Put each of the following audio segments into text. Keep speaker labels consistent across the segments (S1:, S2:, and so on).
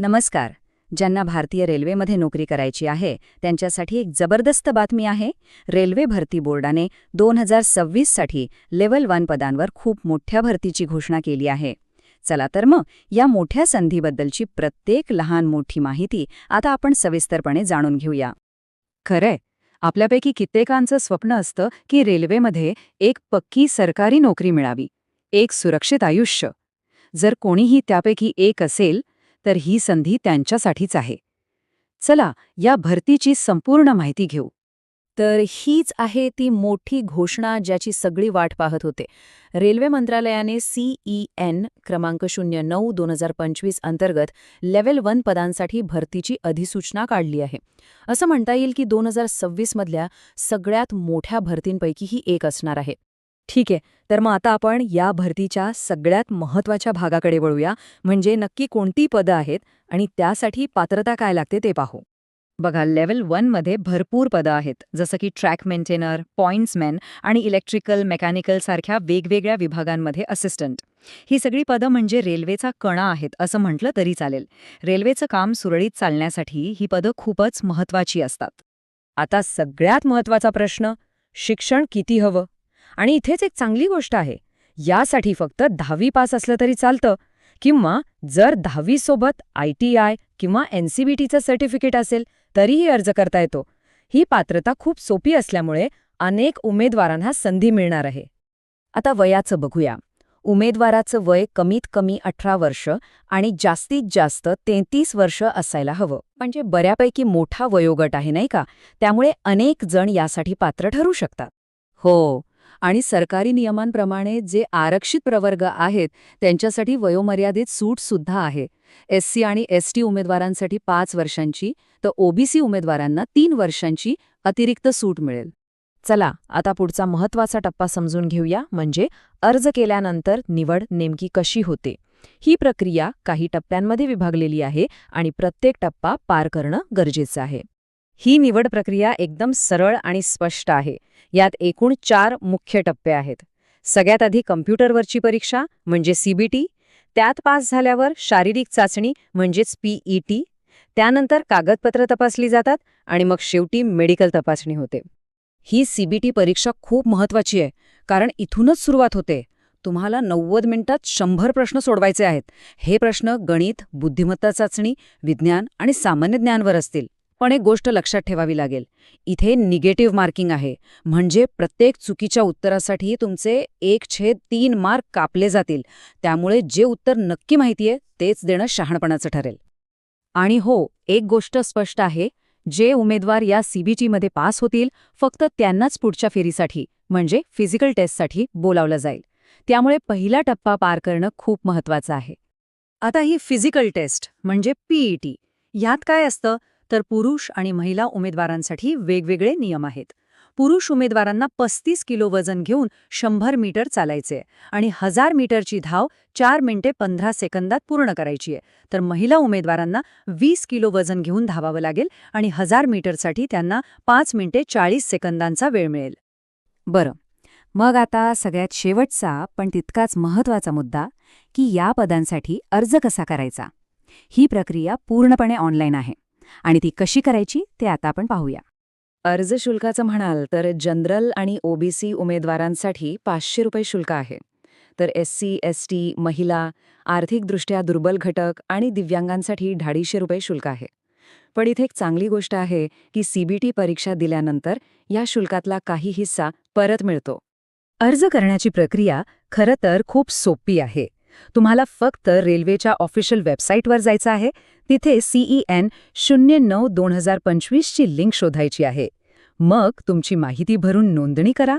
S1: नमस्कार. ज्यांना भारतीय रेल्वेमध्ये नोकरी करायची आहे त्यांच्यासाठी एक जबरदस्त बातमी आहे. रेल्वे भरती बोर्डाने 2026 साठी लेव्हल 1 पदांवर खूप मोठ्या भरतीची घोषणा केली आहे. चला तर मग या मोठ्या संधीबद्दलची प्रत्येक लहान मोठी माहिती आता आपण सविस्तरपणे जाणून घेऊया.
S2: खरंय, आपल्यापैकी कित्येकांचं स्वप्न असतं की रेल्वेमध्ये एक पक्की सरकारी नोकरी मिळावी, एक सुरक्षित आयुष्य. जर कोणीही त्यापैकी एक असेल तर ही संधी त्यांच्यासाठीच आहे. चला या भरतीची संपूर्ण माहिती घेऊ.
S3: तर हीच आहे ती मोठी घोषणा ज्याची सगळी वाट पाहत होते. रेल्वे मंत्रालयाने CEN क्रमांक 09/2025 अंतर्गत लेव्हल 1 पदांसाठी भरतीची अधिसूचना काढली आहे. असं म्हणता येईल की 2026 मधल्या सगळ्यात मोठ्या भरतींपैकी ही एक असणार आहे.
S2: ठीक आहे, तर मग आता आपण या भरतीच्या सगळ्यात महत्त्वाच्या भागाकडे वळूया, म्हणजे नक्की कोणती पदं आहेत आणि त्यासाठी पात्रता काय लागते ते पाहू. बघा, लेव्हल 1 मध्ये भरपूर पदं आहेत, जसं की ट्रॅक मेंटेनर, पॉइंट्समॅन आणि इलेक्ट्रिकल, मेकॅनिकल सारख्या वेगवेगळ्या विभागांमध्ये असिस्टंट. ही सगळी पदं म्हणजे रेल्वेचा कणा आहेत असं म्हटलं तरी चालेल. रेल्वेचं काम सुरळीत चालण्यासाठी ही पदं खूपच महत्त्वाची असतात. आता सगळ्यात महत्त्वाचा प्रश्न, शिक्षण किती हवं? आणि इथेच एक चांगली गोष्ट आहे, यासाठी फक्त 10वी पास असलं तरी चालतं, किंवा जर 10वी सोबत ITI किंवा NCBTचं सर्टिफिकेट असेल तरीही अर्ज करता येतो. ही पात्रता खूप सोपी असल्यामुळे अनेक उमेदवारांना संधी मिळणार आहे.
S3: आता वयाचं बघूया. उमेदवाराचं वय कमीत कमी 18 वर्ष आणि जास्तीत जास्त 33 वर्ष असायला हवं. म्हणजे बऱ्यापैकी मोठा वयोगट आहे नाही का? त्यामुळे अनेक जण यासाठी पात्र ठरू शकतात.
S2: हो, आणि सरकारी नियमांप्रमाणे जे आरक्षित प्रवर्ग आहेत त्यांच्यासाठी वयोमर्यादेत सूटसुद्धा आहे. SC आणि ST उमेदवारांसाठी 5 वर्षांची, तर OBC उमेदवारांना 3 वर्षांची अतिरिक्त सूट मिळेल.
S3: चला आता पुढचा महत्त्वाचा टप्पा समजून घेऊया, म्हणजे अर्ज केल्यानंतर निवड नेमकी कशी होते. ही प्रक्रिया काही टप्प्यांमध्ये विभागलेली आहे आणि प्रत्येक टप्पा पार करणं गरजेचं आहे.
S2: ही निवड प्रक्रिया एकदम सरळ आणि स्पष्ट आहे. यात एकूण 4 मुख्य टप्पे आहेत. सगळ्यात आधी कम्प्युटरवरची परीक्षा म्हणजे CBT, त्यात पास झाल्यावर शारीरिक चाचणी म्हणजेच PET, त्यानंतर कागदपत्र तपासली जातात आणि मग शेवटी मेडिकल तपासणी होते. ही CBT परीक्षा खूप महत्त्वाची आहे, कारण इथूनच सुरुवात होते. तुम्हाला 90 मिनिटात 100 प्रश्न सोडवायचे आहेत. हे प्रश्न गणित, बुद्धिमत्ता चाचणी, विज्ञान आणि सामान्य ज्ञानवर असतील. पण एक गोष्ट लक्षात ठेवावी लागेल, इथे निगेटिव्ह मार्किंग आहे, म्हणजे प्रत्येक चुकीच्या उत्तरासाठी तुमचे 1/3 मार्क कापले जातील. त्यामुळे जे उत्तर नक्की माहितीये तेच देणं शहाणपणाचं ठरेल. आणि हो, एक गोष्ट स्पष्ट आहे, जे उमेदवार या CBT मध्ये पास होतील फक्त त्यांनाच पुढच्या फेरीसाठी म्हणजे फिजिकल टेस्टसाठी बोलावलं जाईल. त्यामुळे पहिला टप्पा पार करणं खूप महत्त्वाचं आहे. आता ही फिजिकल टेस्ट म्हणजे PET, ह्यात काय असतं तर पुरुष आणि महिला उमेदवारांसाठी वेगवेगळे नियम आहेत. पुरुष उमेदवारांना 35 किलो वजन घेऊन 100 मीटर चालायचे आणि 1000 मीटरची धाव 4 मिनिटे 15 सेकंदात पूर्ण करायची आहे. तर महिला उमेदवारांना 20 किलो वजन घेऊन धावावं लागेल आणि 1000 मीटरसाठी त्यांना 5 मिनिटे 40 सेकंदांचा वेळ मिळेल.
S1: बरं, मग आता सगळ्यात शेवटचा पण तितकाच महत्त्वाचा मुद्दा, की या पदांसाठी अर्ज कसा करायचा. ही प्रक्रिया पूर्णपणे ऑनलाईन आहे आणि ती कशी करायची ते आता आपण पाहूया.
S2: अर्ज शुल्काचं म्हणाल तर जनरल आणि OBC उमेदवारांसाठी 500 रुपये शुल्क आहे. तर SC, ST, महिला, आर्थिकदृष्ट्या दुर्बल घटक आणि दिव्यांगांसाठी 250 रुपये शुल्क आहे. पण इथे एक चांगली गोष्ट आहे की CBT परीक्षा दिल्यानंतर या शुल्कातला काही हिस्सा परत मिळतो. अर्ज करण्याची प्रक्रिया खरं तर खूप सोपी आहे. तुम्हाला फक्त रेल्वेच्या ऑफिशियल वेबसाईटवर जायचं आहे. तिथे CEN 09/2025 ची लिंक शोधायची आहे. मग तुमची माहिती भरून नोंदणी करा,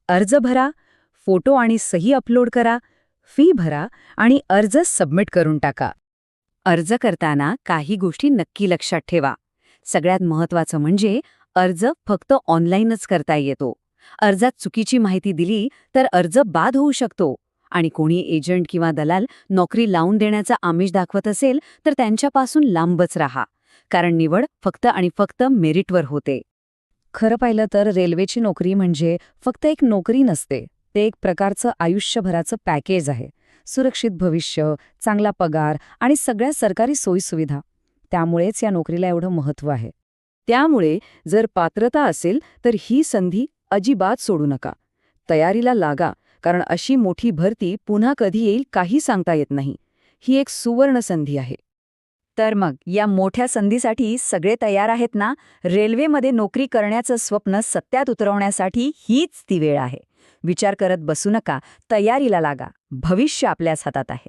S2: अर्ज भरा, फोटो आणि सही अपलोड करा, फी भरा आणि अर्ज सबमिट करून टाका.
S1: अर्ज करताना काही गोष्टी नक्की लक्षात ठेवा. सगळ्यात महत्त्वाचं म्हणजे अर्ज फक्त ऑनलाईनच करता येतो. अर्जात चुकीची माहिती दिली तर अर्ज बाद होऊ शकतो. आणि कोणी एजंट किंवा दलाल नोकरी लावून देण्याचा आमिष दाखवत असेल तर त्यांच्यापासून लांबच राहा, कारण निवड फक्त आणि फक्त मेरिटवर होते.
S2: खरं पाहिलं तर रेल्वेची नोकरी म्हणजे फक्त एक नोकरी नसते, ते एक प्रकारचं आयुष्यभराचं पॅकेज आहे. सुरक्षित भविष्य, चांगला पगार आणि सगळ्या सरकारी सोयीसुविधा. त्यामुळेच या नोकरीला एवढं महत्त्व आहे.
S1: त्यामुळे जर पात्रता असेल तर ही संधी अजिबात सोडू नका. तयारीला लागा, कारण अशी मोठी भरती पुन्हा कधी येईल काही सांगता येत नाही. ही एक सुवर्ण संधी आहे.
S2: तर मग या मोठ्या संधीसाठी सगळे तयार आहेत ना? रेल्वेमध्ये नोकरी करण्याचं स्वप्न सत्यात उतरवण्यासाठी हीच ती वेळ आहे. विचार करत बसू नका, तयारीला लागा. भविष्य आपल्याच हातात आहे.